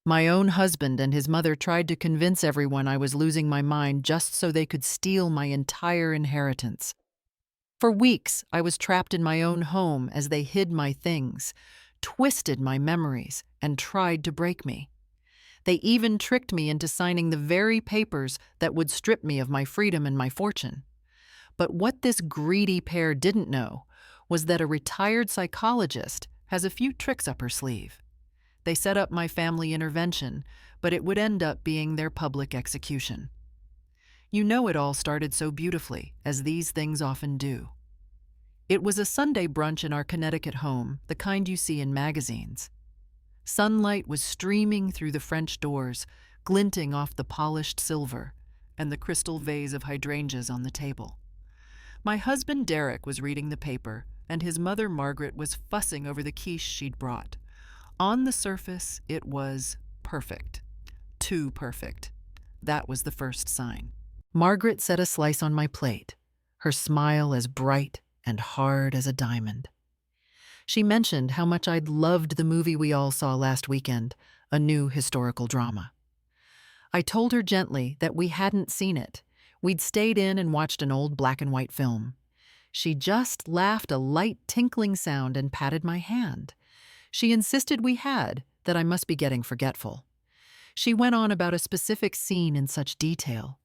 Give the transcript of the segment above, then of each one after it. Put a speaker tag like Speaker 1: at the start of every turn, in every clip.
Speaker 1: My own husband and his mother tried to convince everyone I was losing my mind just so they could steal my entire inheritance. For weeks, I was trapped in my own home as they hid my things, twisted my memories, and tried to break me. They even tricked me into signing the very papers that would strip me of my freedom and my fortune. But what this greedy pair didn't know was that a retired psychologist has a few tricks up her sleeve. They set up my family intervention, but it would end up being their public execution. You know, it all started so beautifully, as these things often do. It was a Sunday brunch in our Connecticut home, the kind you see in magazines. Sunlight was streaming through the French doors, glinting off the polished silver and the crystal vase of hydrangeas on the table. My husband Derek was reading the paper, and his mother Margaret was fussing over the quiche she'd brought. On the surface, it was perfect. Too perfect. That was the first sign. Margaret set a slice on my plate, her smile as bright and hard as a diamond. She mentioned how much I'd loved the movie we all saw last weekend, a new historical drama. I told her gently that we hadn't seen it. We'd stayed in and watched an old black and white film. She just laughed a light tinkling sound and patted my hand. She insisted we had, that I must be getting forgetful. She went on about a specific scene in such detail,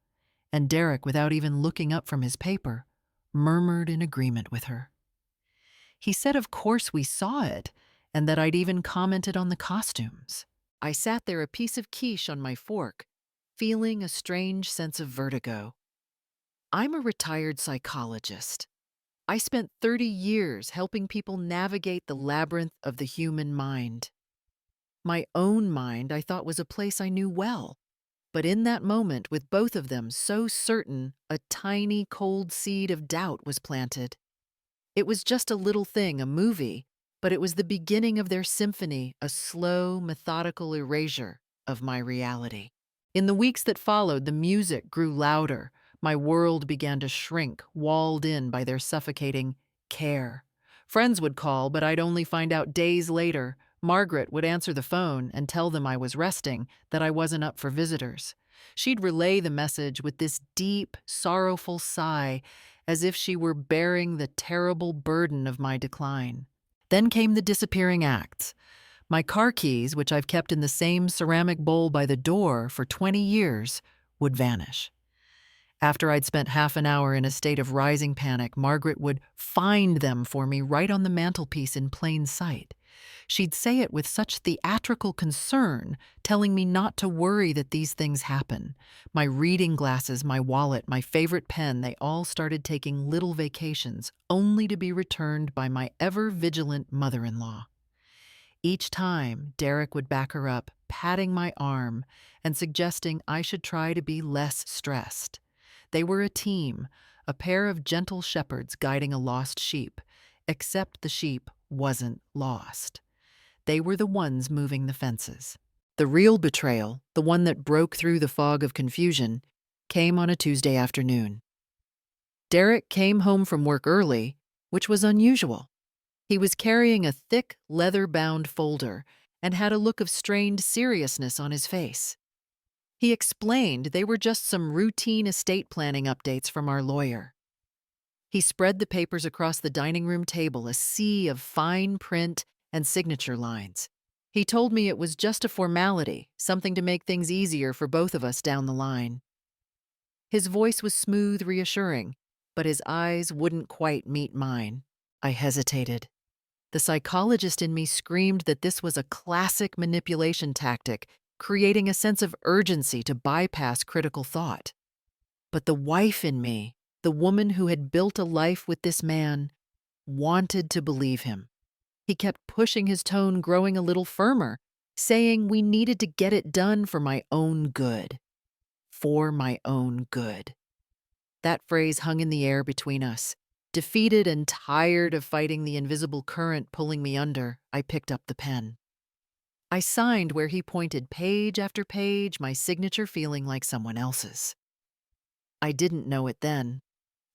Speaker 1: and Derek, without even looking up from his paper, murmured in agreement with her. He said of course we saw it, and that I'd even commented on the costumes. I sat there, a piece of quiche on my fork, feeling a strange sense of vertigo. I'm a retired psychologist. I spent 30 years helping people navigate the labyrinth of the human mind. My own mind I thought was a place I knew well, but in that moment, with both of them so certain, a tiny cold seed of doubt was planted. It was just a little thing, a movie, but it was the beginning of their symphony, a slow, methodical erasure of my reality. In the weeks that followed, the music grew louder. My world began to shrink, walled in by their suffocating care. Friends would call, but I'd only find out days later. Margaret would answer the phone and tell them I was resting, that I wasn't up for visitors. She'd relay the message with this deep, sorrowful sigh, as if she were bearing the terrible burden of my decline. Then came the disappearing acts. My car keys, which I've kept in the same ceramic bowl by the door for 20 years, would vanish. After I'd spent half an hour in a state of rising panic, Margaret would find them for me right on the mantelpiece in plain sight. She'd say it with such theatrical concern, telling me not to worry that these things happen. My reading glasses, my wallet, my favorite pen, they all started taking little vacations, only to be returned by my ever-vigilant mother-in-law. Each time, Derek would back her up, patting my arm and suggesting I should try to be less stressed. They were a team, a pair of gentle shepherds guiding a lost sheep, except the sheep wasn't lost. They were the ones moving the fences. The real betrayal, the one that broke through the fog of confusion, came on a Tuesday afternoon. Derek came home from work early, which was unusual. He was carrying a thick, leather-bound folder and had a look of strained seriousness on his face. He explained they were just some routine estate planning updates from our lawyer. He spread the papers across the dining room table, a sea of fine print and signature lines. He told me it was just a formality, something to make things easier for both of us down the line. His voice was smooth, reassuring, but his eyes wouldn't quite meet mine. I hesitated. The psychologist in me screamed that this was a classic manipulation tactic, creating a sense of urgency to bypass critical thought. But the wife in me, the woman who had built a life with this man, wanted to believe him. He kept pushing, his tone growing a little firmer, saying we needed to get it done for my own good. For my own good. That phrase hung in the air between us. Defeated and tired of fighting the invisible current pulling me under, I picked up the pen. I signed where he pointed, page after page, my signature feeling like someone else's. I didn't know it then,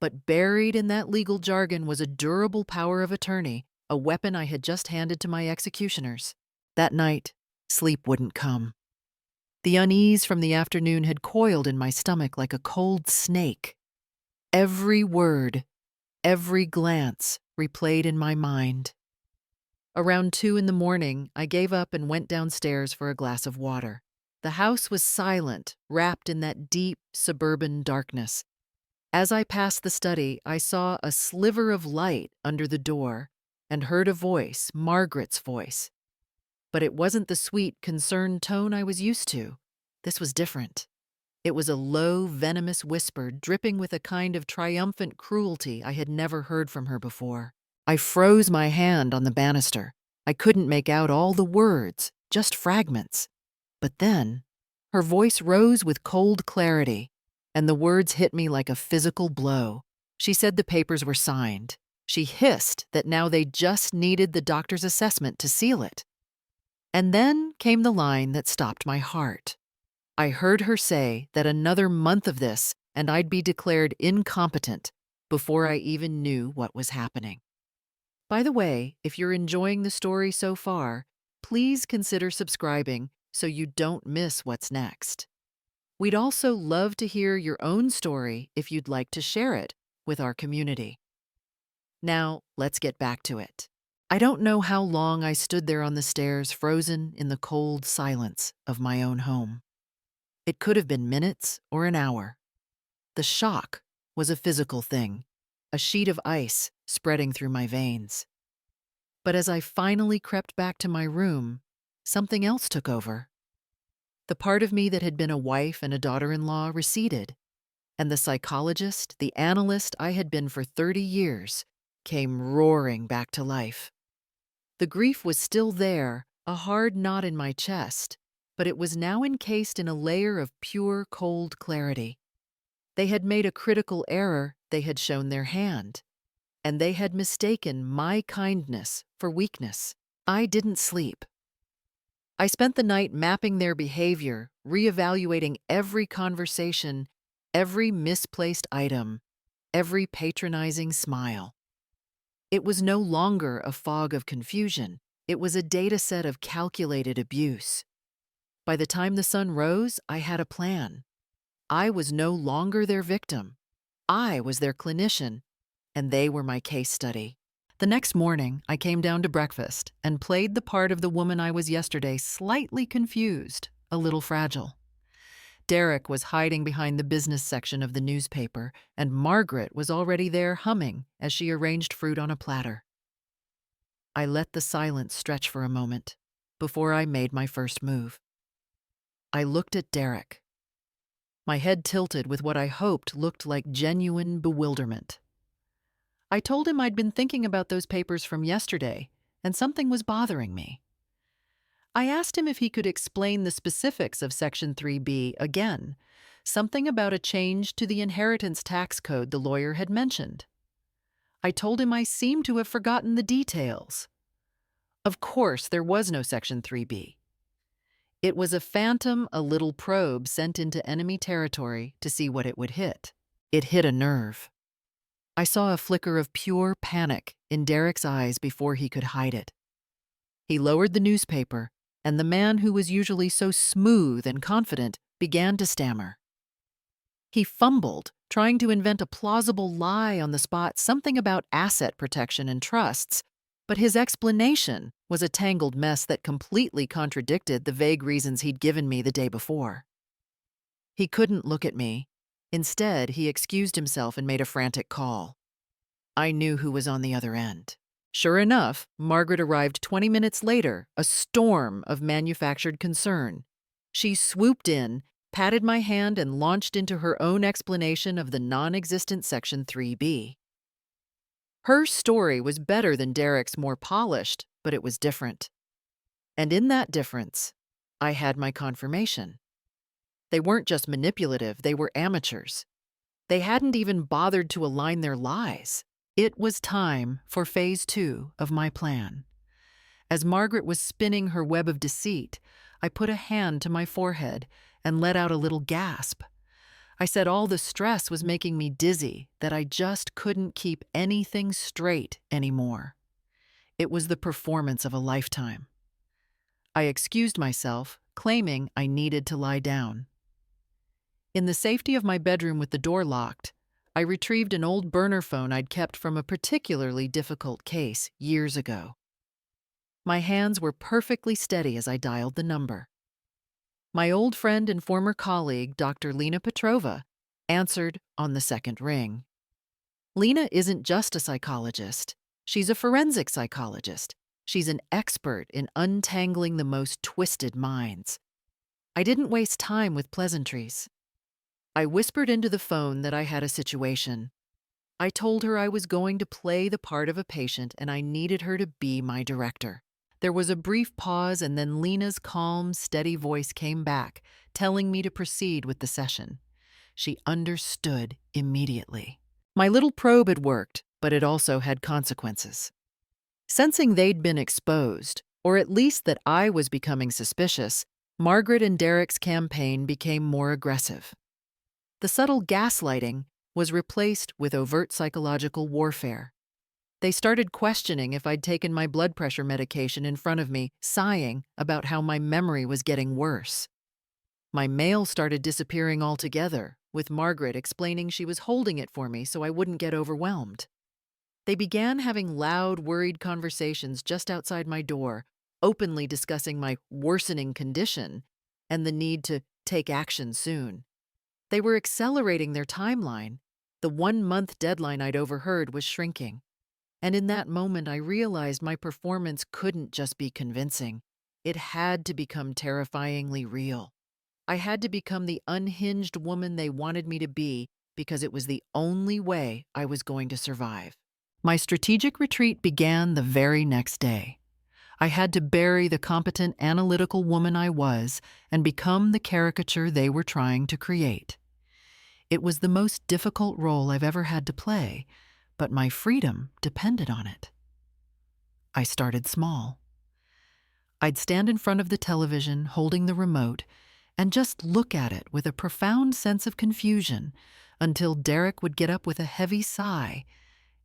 Speaker 1: but buried in that legal jargon was a durable power of attorney, a weapon I had just handed to my executioners. That night, sleep wouldn't come. The unease from the afternoon had coiled in my stomach like a cold snake. Every word, every glance replayed in my mind. Around 2 in the morning, I gave up and went downstairs for a glass of water. The house was silent, wrapped in that deep, suburban darkness. As I passed the study, I saw a sliver of light under the door and heard a voice, Margaret's voice. But it wasn't the sweet, concerned tone I was used to. This was different. It was a low, venomous whisper dripping with a kind of triumphant cruelty I had never heard from her before. I froze my hand on the banister. I couldn't make out all the words, just fragments. But then, her voice rose with cold clarity, and the words hit me like a physical blow. She said the papers were signed. She hissed that now they just needed the doctor's assessment to seal it. And then came the line that stopped my heart. I heard her say that another month of this and I'd be declared incompetent before I even knew what was happening. By the way, if you're enjoying the story so far, please consider subscribing so you don't miss what's next. We'd also love to hear your own story if you'd like to share it with our community. Now, let's get back to it. I don't know how long I stood there on the stairs, frozen in the cold silence of my own home. It could have been minutes or an hour. The shock was a physical thing, a sheet of ice spreading through my veins. But as I finally crept back to my room, something else took over. The part of me that had been a wife and a daughter-in-law receded, and the psychologist, the analyst I had been for 30 years, came roaring back to life. The grief was still there, a hard knot in my chest, but it was now encased in a layer of pure, cold clarity. They had made a critical error, they had shown their hand, and they had mistaken my kindness for weakness. I didn't sleep. I spent the night mapping their behavior, reevaluating every conversation, every misplaced item, every patronizing smile. It was no longer a fog of confusion. It was a data set of calculated abuse. By the time the sun rose, I had a plan. I was no longer their victim. I was their clinician, and they were my case study. The next morning, I came down to breakfast and played the part of the woman I was yesterday, slightly confused, a little fragile. Derek was hiding behind the business section of the newspaper, and Margaret was already there humming as she arranged fruit on a platter. I let the silence stretch for a moment before I made my first move. I looked at Derek. My head tilted with what I hoped looked like genuine bewilderment. I told him I'd been thinking about those papers from yesterday, and something was bothering me. I asked him if he could explain the specifics of Section 3B again, something about a change to the inheritance tax code the lawyer had mentioned. I told him I seemed to have forgotten the details. Of course, there was no Section 3B. It was a phantom, a little probe sent into enemy territory to see what it would hit. It hit a nerve. I saw a flicker of pure panic in Derek's eyes before he could hide it. He lowered the newspaper, and the man who was usually so smooth and confident began to stammer. He fumbled, trying to invent a plausible lie on the spot, something about asset protection and trusts, but his explanation was a tangled mess that completely contradicted the vague reasons he'd given me the day before. He couldn't look at me. Instead, he excused himself and made a frantic call. I knew who was on the other end. Sure enough, Margaret arrived 20 minutes later, a storm of manufactured concern. She swooped in, patted my hand, and launched into her own explanation of the non-existent Section 3B. Her story was better than Derek's, more polished, but it was different. And in that difference, I had my confirmation. They weren't just manipulative, they were amateurs. They hadn't even bothered to align their lies. It was time for Phase 2 of my plan. As Margaret was spinning her web of deceit, I put a hand to my forehead and let out a little gasp. I said all the stress was making me dizzy, that I just couldn't keep anything straight anymore. It was the performance of a lifetime. I excused myself, claiming I needed to lie down. In the safety of my bedroom with the door locked, I retrieved an old burner phone I'd kept from a particularly difficult case years ago. My hands were perfectly steady as I dialed the number. My old friend and former colleague, Dr. Lena Petrova, answered on the second ring. Lena isn't just a psychologist. She's a forensic psychologist. She's an expert in untangling the most twisted minds. I didn't waste time with pleasantries. I whispered into the phone that I had a situation. I told her I was going to play the part of a patient and I needed her to be my director. There was a brief pause and then Lena's calm, steady voice came back, telling me to proceed with the session. She understood immediately. My little probe had worked, but it also had consequences. Sensing they'd been exposed, or at least that I was becoming suspicious, Margaret and Derek's campaign became more aggressive. The subtle gaslighting was replaced with overt psychological warfare. They started questioning if I'd taken my blood pressure medication in front of me, sighing about how my memory was getting worse. My mail started disappearing altogether, with Margaret explaining she was holding it for me so I wouldn't get overwhelmed. They began having loud, worried conversations just outside my door, openly discussing my worsening condition and the need to take action soon. They were accelerating their timeline. The 1-month deadline I'd overheard was shrinking. And in that moment, I realized my performance couldn't just be convincing. It had to become terrifyingly real. I had to become the unhinged woman they wanted me to be because it was the only way I was going to survive. My strategic retreat began the very next day. I had to bury the competent, analytical woman I was and become the caricature they were trying to create. It was the most difficult role I've ever had to play, but my freedom depended on it. I started small. I'd stand in front of the television, holding the remote, and just look at it with a profound sense of confusion until Derek would get up with a heavy sigh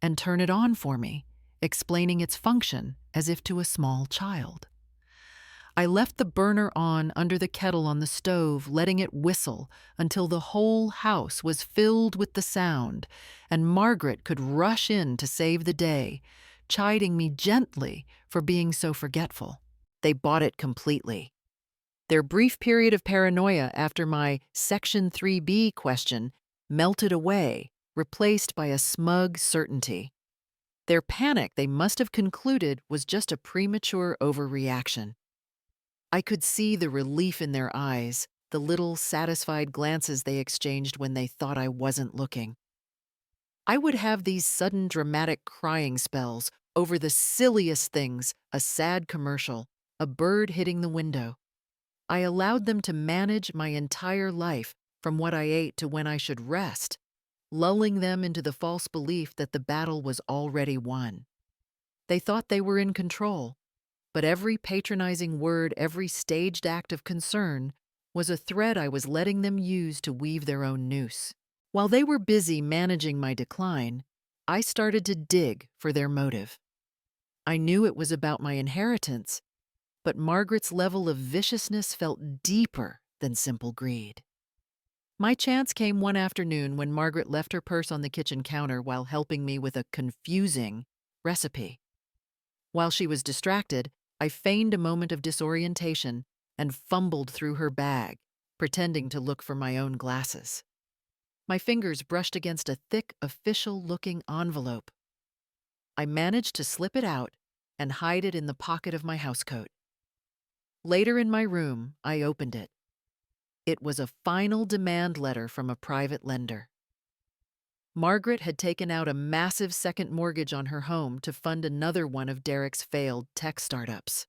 Speaker 1: and turn it on for me, explaining its function as if to a small child. I left the burner on under the kettle on the stove, letting it whistle until the whole house was filled with the sound, and Margaret could rush in to save the day, chiding me gently for being so forgetful. They bought it completely. Their brief period of paranoia after my Section 3B question melted away, replaced by a smug certainty. Their panic, they must have concluded, was just a premature overreaction. I could see the relief in their eyes, the little satisfied glances they exchanged when they thought I wasn't looking. I would have these sudden dramatic crying spells over the silliest things, a sad commercial, a bird hitting the window. I allowed them to manage my entire life, from what I ate to when I should rest, lulling them into the false belief that the battle was already won. They thought they were in control, but every patronizing word, every staged act of concern was a thread I was letting them use to weave their own noose. While they were busy managing my decline, I started to dig for their motive. I knew it was about my inheritance, but Margaret's level of viciousness felt deeper than simple greed. My chance came one afternoon when Margaret left her purse on the kitchen counter while helping me with a confusing recipe. While she was distracted, I feigned a moment of disorientation and fumbled through her bag, pretending to look for my own glasses. My fingers brushed against a thick, official-looking envelope. I managed to slip it out and hide it in the pocket of my housecoat. Later in my room, I opened it. It was a final demand letter from a private lender. Margaret had taken out a massive second mortgage on her home to fund another one of Derek's failed tech startups.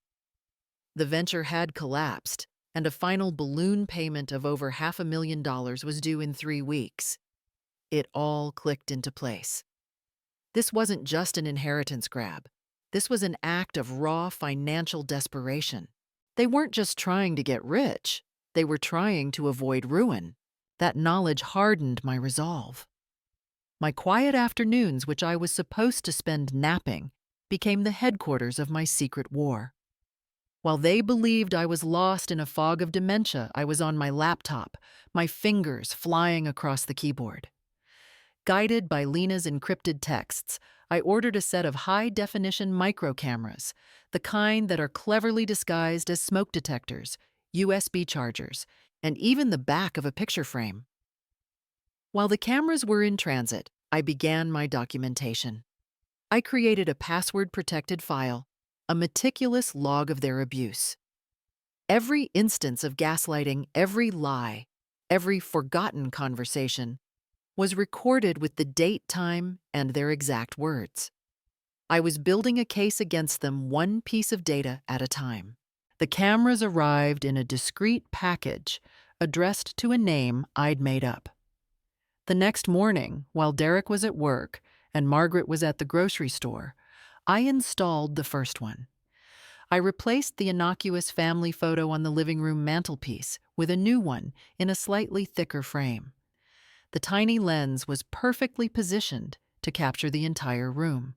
Speaker 1: The venture had collapsed, and a final balloon payment of over $500,000 was due in 3 weeks. It all clicked into place. This wasn't just an inheritance grab. This was an act of raw financial desperation. They weren't just trying to get rich. They were trying to avoid ruin. That knowledge hardened my resolve. My quiet afternoons, which I was supposed to spend napping, became the headquarters of my secret war. While they believed I was lost in a fog of dementia, I was on my laptop, my fingers flying across the keyboard. Guided by Lena's encrypted texts, I ordered a set of high-definition micro cameras, the kind that are cleverly disguised as smoke detectors, USB chargers, and even the back of a picture frame. While the cameras were in transit, I began my documentation. I created a password-protected file, a meticulous log of their abuse. Every instance of gaslighting, every lie, every forgotten conversation was recorded with the date, time, and their exact words. I was building a case against them one piece of data at a time. The cameras arrived in a discreet package addressed to a name I'd made up. The next morning, while Derek was at work and Margaret was at the grocery store, I installed the first one. I replaced the innocuous family photo on the living room mantelpiece with a new one in a slightly thicker frame. The tiny lens was perfectly positioned to capture the entire room.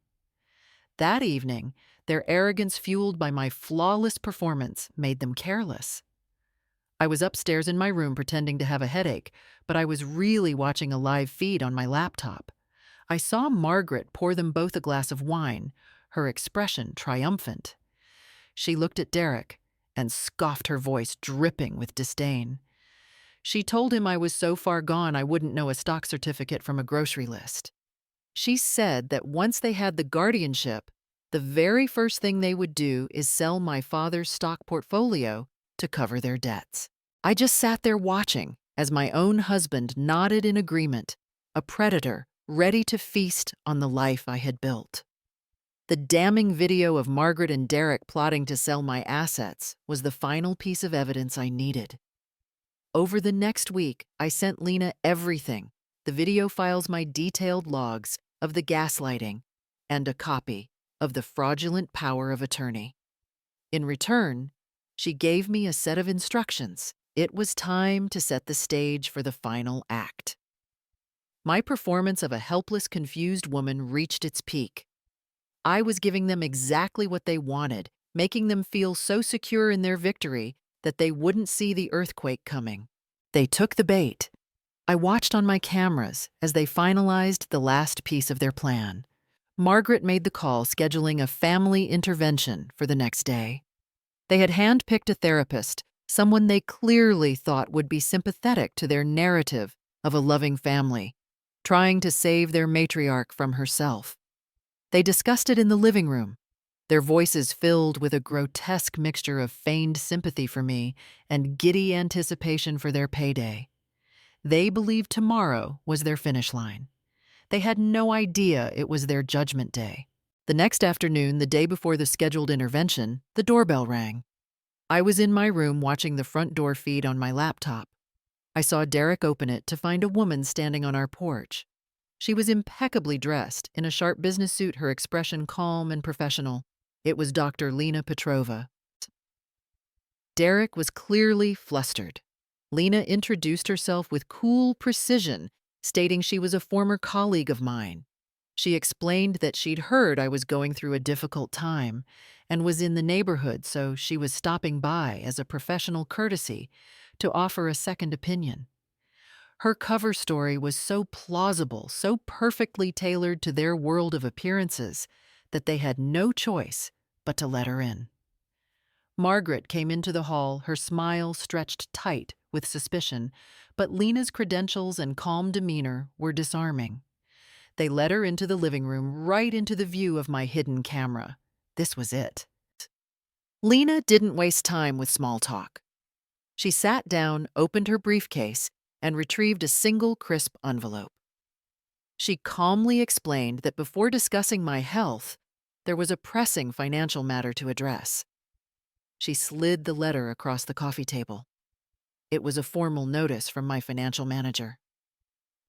Speaker 1: That evening, their arrogance fueled by my flawless performance made them careless. I was upstairs in my room pretending to have a headache, but I was really watching a live feed on my laptop. I saw Margaret pour them both a glass of wine, her expression triumphant. She looked at Derek and scoffed, her voice dripping with disdain. She told him I was so far gone I wouldn't know a stock certificate from a grocery list. She said that once they had the guardianship, the very first thing they would do is sell my father's stock portfolio to cover their debts. I just sat there watching as my own husband nodded in agreement, a predator ready to feast on the life I had built. The damning video of Margaret and Derek plotting to sell my assets was the final piece of evidence I needed. Over the next week, I sent Lena everything, the video files, my detailed logs of the gaslighting, and a copy of the fraudulent power of attorney. In return, she gave me a set of instructions. It was time to set the stage for the final act. My performance of a helpless, confused woman reached its peak. I was giving them exactly what they wanted, making them feel so secure in their victory that they wouldn't see the earthquake coming. They took the bait. I watched on my cameras as they finalized the last piece of their plan. Margaret made the call, scheduling a family intervention for the next day. They had handpicked a therapist, someone they clearly thought would be sympathetic to their narrative of a loving family, trying to save their matriarch from herself. They discussed it in the living room, their voices filled with a grotesque mixture of feigned sympathy for me and giddy anticipation for their payday. They believed tomorrow was their finish line. They had no idea it was their judgment day. The next afternoon, the day before the scheduled intervention, the doorbell rang. I was in my room watching the front door feed on my laptop. I saw Derek open it to find a woman standing on our porch. She was impeccably dressed, in a sharp business suit, her expression calm and professional. It was Dr. Lena Petrova. Derek was clearly flustered. Lena introduced herself with cool precision, stating she was a former colleague of mine. She explained that she'd heard I was going through a difficult time and was in the neighborhood, so she was stopping by as a professional courtesy to offer a second opinion. Her cover story was so plausible, so perfectly tailored to their world of appearances, that they had no choice but to let her in. Margaret came into the hall, her smile stretched tight with suspicion, but Lena's credentials and calm demeanor were disarming. They led her into the living room, right into the view of my hidden camera. This was it. Lena didn't waste time with small talk. She sat down, opened her briefcase, and retrieved a single crisp envelope. She calmly explained that before discussing my health, there was a pressing financial matter to address. She slid the letter across the coffee table. It was a formal notice from my financial manager.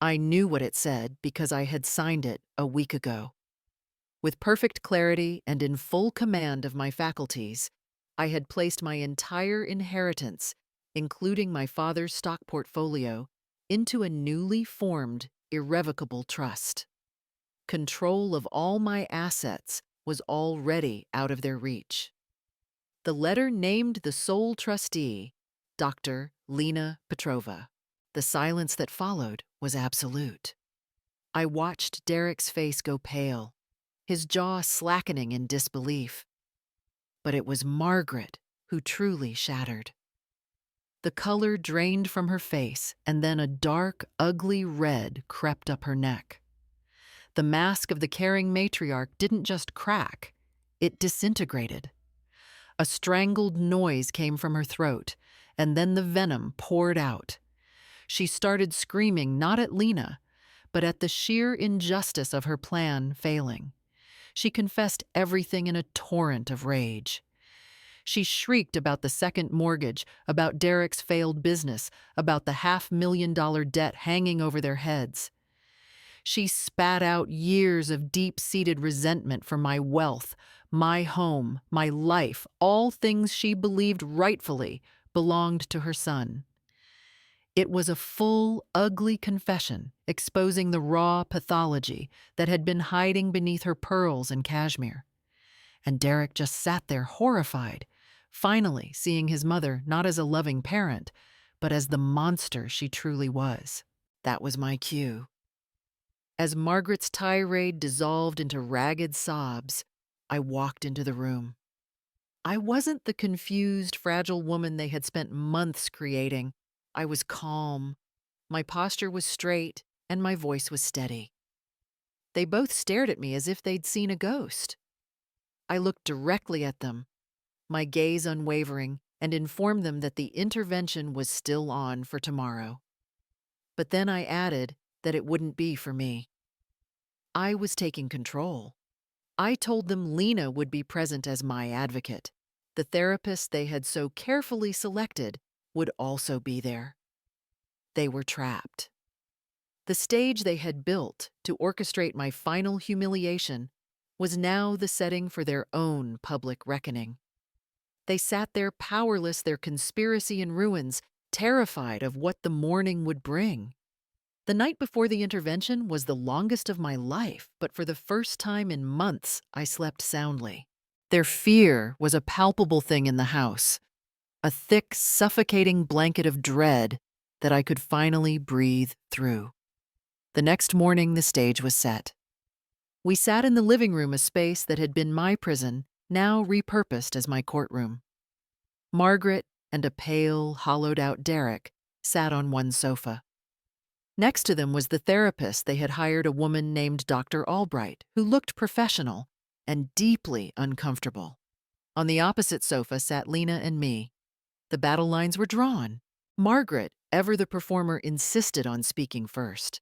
Speaker 1: I knew what it said because I had signed it a week ago. With perfect clarity and in full command of my faculties, I had placed my entire inheritance, including my father's stock portfolio, into a newly formed, irrevocable trust. Control of all my assets was already out of their reach. The letter named the sole trustee, Dr. Lena Petrova. The silence that followed was absolute. I watched Derek's face go pale, his jaw slackening in disbelief. But it was Margaret who truly shattered. The color drained from her face, and then a dark, ugly red crept up her neck. The mask of the caring matriarch didn't just crack, it disintegrated. A strangled noise came from her throat, and then the venom poured out. She started screaming not at Lena, but at the sheer injustice of her plan failing. She confessed everything in a torrent of rage. She shrieked about the second mortgage, about Derek's failed business, about the $500,000 debt hanging over their heads. She spat out years of deep-seated resentment for my wealth, my home, my life, all things she believed rightfully belonged to her son. It was a full, ugly confession exposing the raw pathology that had been hiding beneath her pearls and cashmere. And Derek just sat there horrified, finally seeing his mother not as a loving parent, but as the monster she truly was. That was my cue. As Margaret's tirade dissolved into ragged sobs, I walked into the room. I wasn't the confused, fragile woman they had spent months creating. I was calm. My posture was straight, and my voice was steady. They both stared at me as if they'd seen a ghost. I looked directly at them, my gaze unwavering, and informed them that the intervention was still on for tomorrow. But then I added that it wouldn't be for me. I was taking control. I told them Lena would be present as my advocate. The therapist they had so carefully selected would also be there. They were trapped. The stage they had built to orchestrate my final humiliation was now the setting for their own public reckoning. They sat there powerless, their conspiracy in ruins, terrified of what the morning would bring. The night before the intervention was the longest of my life, but for the first time in months, I slept soundly. Their fear was a palpable thing in the house, a thick, suffocating blanket of dread that I could finally breathe through. The next morning, the stage was set. We sat in the living room, a space that had been my prison, now repurposed as my courtroom. Margaret and a pale, hollowed-out Derek sat on one sofa. Next to them was the therapist they had hired, a woman named Dr. Albright, who looked professional and deeply uncomfortable. On the opposite sofa sat Lena and me. The battle lines were drawn. Margaret, ever the performer, insisted on speaking first.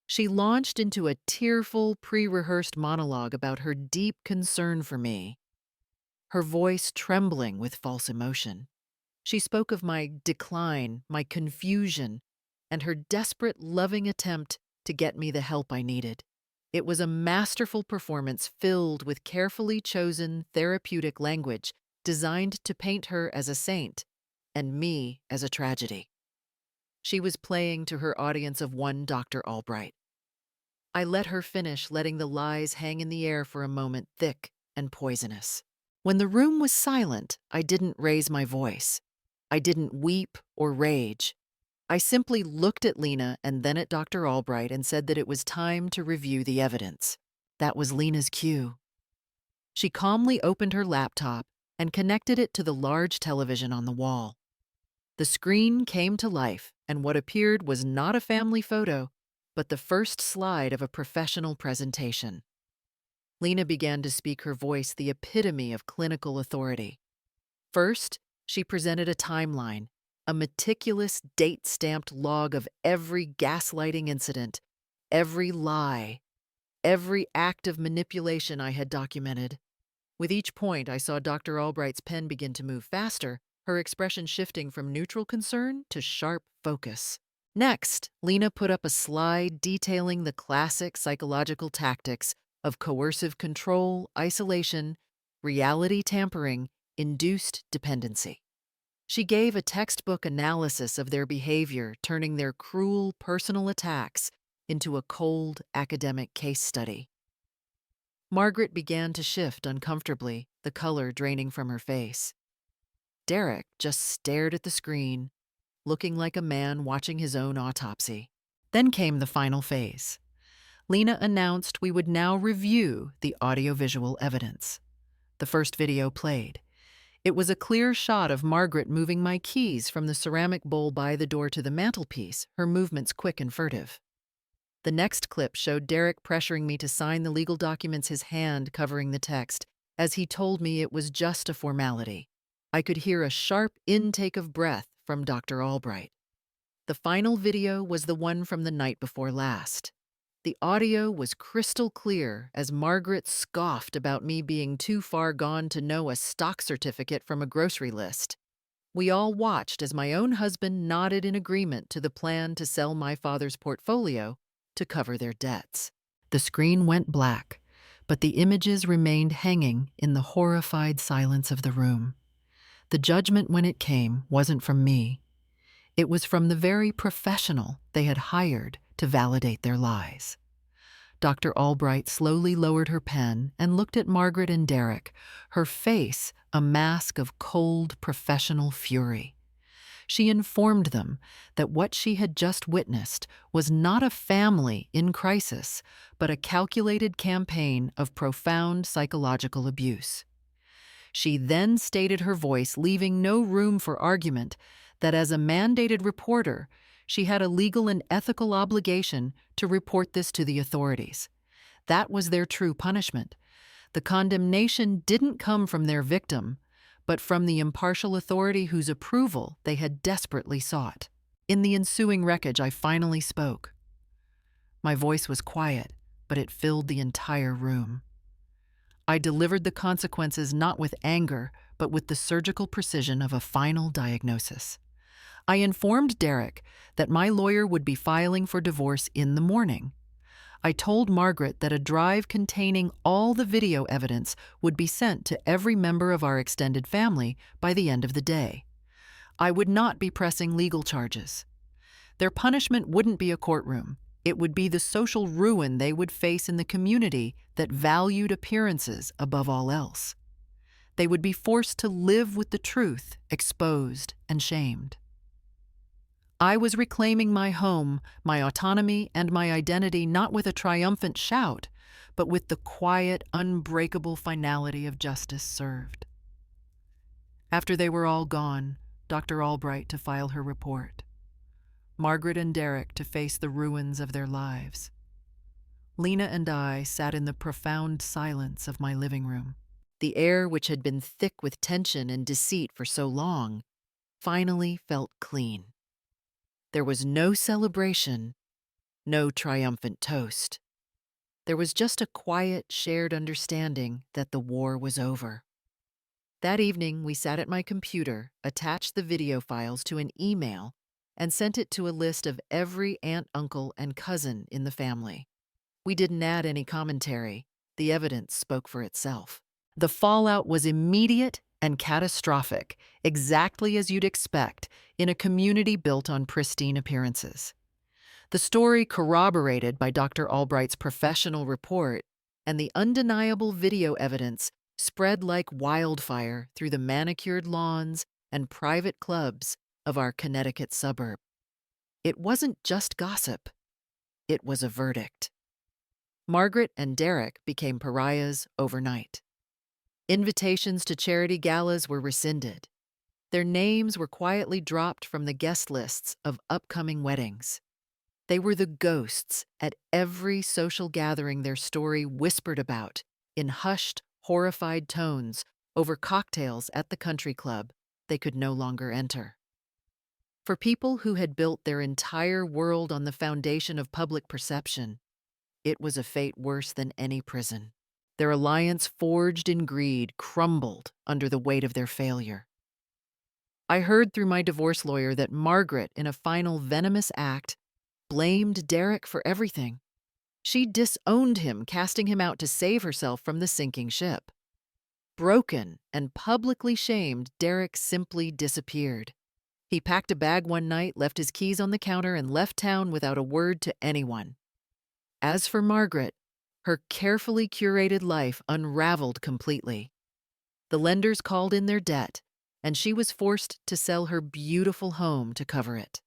Speaker 1: She launched into a tearful, pre-rehearsed monologue about her deep concern for me, her voice trembling with false emotion. She spoke of my decline, my confusion, and her desperate, loving attempt to get me the help I needed. It was a masterful performance filled with carefully chosen therapeutic language designed to paint her as a saint and me as a tragedy. She was playing to her audience of one Dr. Albright. I let her finish, letting the lies hang in the air for a moment, thick and poisonous. When the room was silent, I didn't raise my voice. I didn't weep or rage. I simply looked at Lena and then at Dr. Albright and said that it was time to review the evidence. That was Lena's cue. She calmly opened her laptop and connected it to the large television on the wall. The screen came to life, and what appeared was not a family photo, but the first slide of a professional presentation. Lena began to speak, her voice the epitome of clinical authority. First, she presented a timeline, a meticulous, date-stamped log of every gaslighting incident, every lie, every act of manipulation I had documented. With each point, I saw Dr. Albright's pen begin to move faster, her expression shifting from neutral concern to sharp focus. Next, Lena put up a slide detailing the classic psychological tactics of coercive control, isolation, reality tampering, induced dependency. She gave a textbook analysis of their behavior, turning their cruel personal attacks into a cold academic case study. Margaret began to shift uncomfortably, the color draining from her face. Derek just stared at the screen, looking like a man watching his own autopsy. Then came the final phase. Lena announced we would now review the audiovisual evidence. The first video played. It was a clear shot of Margaret moving my keys from the ceramic bowl by the door to the mantelpiece, her movements quick and furtive. The next clip showed Derek pressuring me to sign the legal documents, his hand covering the text, as he told me it was just a formality. I could hear a sharp intake of breath from Dr. Albright. The final video was the one from the night before last. The audio was crystal clear as Margaret scoffed about me being too far gone to know a stock certificate from a grocery list. We all watched as my own husband nodded in agreement to the plan to sell my father's portfolio to cover their debts. The screen went black, but the images remained hanging in the horrified silence of the room. The judgment, when it came, wasn't from me. It was from the very professional they had hired to validate their lies. Dr. Albright slowly lowered her pen and looked at Margaret and Derek, her face a mask of cold, professional fury. She informed them that what she had just witnessed was not a family in crisis, but a calculated campaign of profound psychological abuse. She then stated her voice, leaving no room for argument, that as a mandated reporter, she had a legal and ethical obligation to report this to the authorities. That was their true punishment. The condemnation didn't come from their victim, but from the impartial authority whose approval they had desperately sought. In the ensuing wreckage, I finally spoke. My voice was quiet, but it filled the entire room. I delivered the consequences not with anger, but with the surgical precision of a final diagnosis. I informed Derek that my lawyer would be filing for divorce in the morning. I told Margaret that a drive containing all the video evidence would be sent to every member of our extended family by the end of the day. I would not be pressing legal charges. Their punishment wouldn't be a courtroom. It would be the social ruin they would face in the community that valued appearances above all else. They would be forced to live with the truth, exposed and shamed. I was reclaiming my home, my autonomy, and my identity not with a triumphant shout, but with the quiet, unbreakable finality of justice served. After they were all gone, Dr. Albright to file her report. Margaret and Derek to face the ruins of their lives. Lena and I sat in the profound silence of my living room. The air, which had been thick with tension and deceit for so long, finally felt clean. There was no celebration, no triumphant toast. There was just a quiet, shared understanding that the war was over. That evening, we sat at my computer, attached the video files to an email, and sent it to a list of every aunt, uncle, and cousin in the family. We didn't add any commentary. The evidence spoke for itself. The fallout was immediate and catastrophic, exactly as you'd expect in a community built on pristine appearances. The story, corroborated by Dr. Albright's professional report and the undeniable video evidence, spread like wildfire through the manicured lawns and private clubs of our Connecticut suburb. It wasn't just gossip. It was a verdict. Margaret and Derek became pariahs overnight. Invitations to charity galas were rescinded. Their names were quietly dropped from the guest lists of upcoming weddings. They were the ghosts at every social gathering their story whispered about in hushed, horrified tones over cocktails at the country club they could no longer enter. For people who had built their entire world on the foundation of public perception, it was a fate worse than any prison. Their alliance, forged in greed, crumbled under the weight of their failure. I heard through my divorce lawyer that Margaret, in a final venomous act, blamed Derek for everything. She disowned him, casting him out to save herself from the sinking ship. Broken and publicly shamed, Derek simply disappeared. He packed a bag one night, left his keys on the counter, and left town without a word to anyone. As for Margaret, her carefully curated life unraveled completely. The lenders called in their debt, and she was forced to sell her beautiful home to cover it.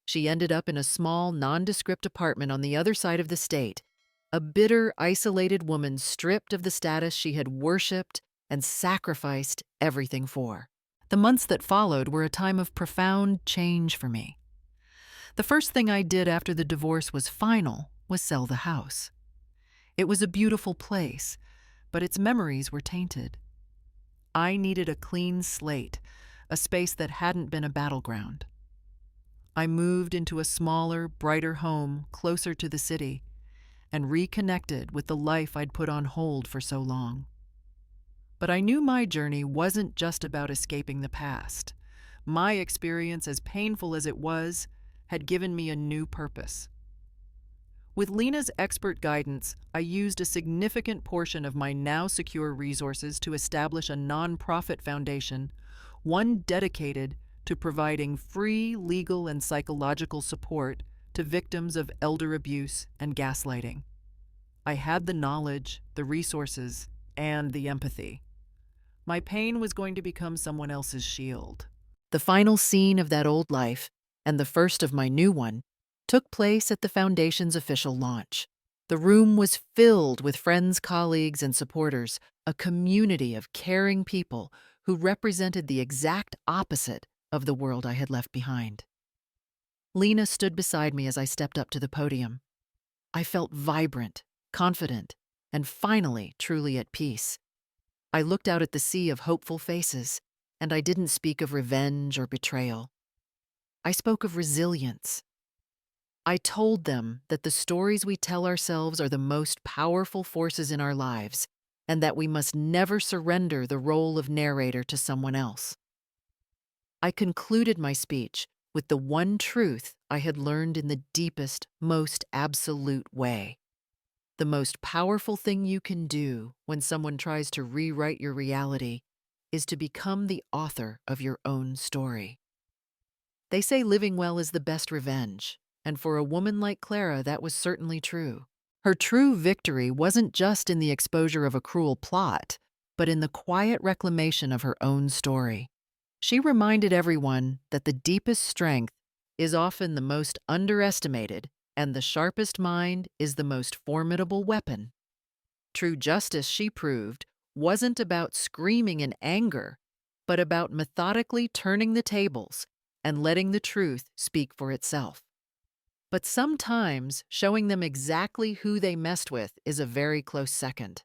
Speaker 1: She ended up in a small, nondescript apartment on the other side of the state, a bitter, isolated woman stripped of the status she had worshipped and sacrificed everything for. The months that followed were a time of profound change for me. The first thing I did after the divorce was final was sell the house. It was a beautiful place, but its memories were tainted. I needed a clean slate, a space that hadn't been a battleground. I moved into a smaller, brighter home closer to the city and reconnected with the life I'd put on hold for so long. But I knew my journey wasn't just about escaping the past. My experience, as painful as it was, had given me a new purpose. With Lena's expert guidance, I used a significant portion of my now secure resources to establish a nonprofit foundation, one dedicated to providing free legal and psychological support to victims of elder abuse and gaslighting. I had the knowledge, the resources, and the empathy. My pain was going to become someone else's shield. The final scene of that old life, and the first of my new one, took place at the Foundation's official launch. The room was filled with friends, colleagues, and supporters, a community of caring people who represented the exact opposite of the world I had left behind. Lena stood beside me as I stepped up to the podium. I felt vibrant, confident, and finally truly at peace. I looked out at the sea of hopeful faces, and I didn't speak of revenge or betrayal. I spoke of resilience. I told them that the stories we tell ourselves are the most powerful forces in our lives, and that we must never surrender the role of narrator to someone else. I concluded my speech with the one truth I had learned in the deepest, most absolute way. The most powerful thing you can do when someone tries to rewrite your reality is to become the author of your own story. They say living well is the best revenge, and for a woman like Clara, that was certainly true. Her true victory wasn't just in the exposure of a cruel plot, but in the quiet reclamation of her own story. She reminded everyone that the deepest strength is often the most underestimated, and the sharpest mind is the most formidable weapon. True justice, she proved, wasn't about screaming in anger, but about methodically turning the tables and letting the truth speak for itself. But sometimes showing them exactly who they messed with is a very close second.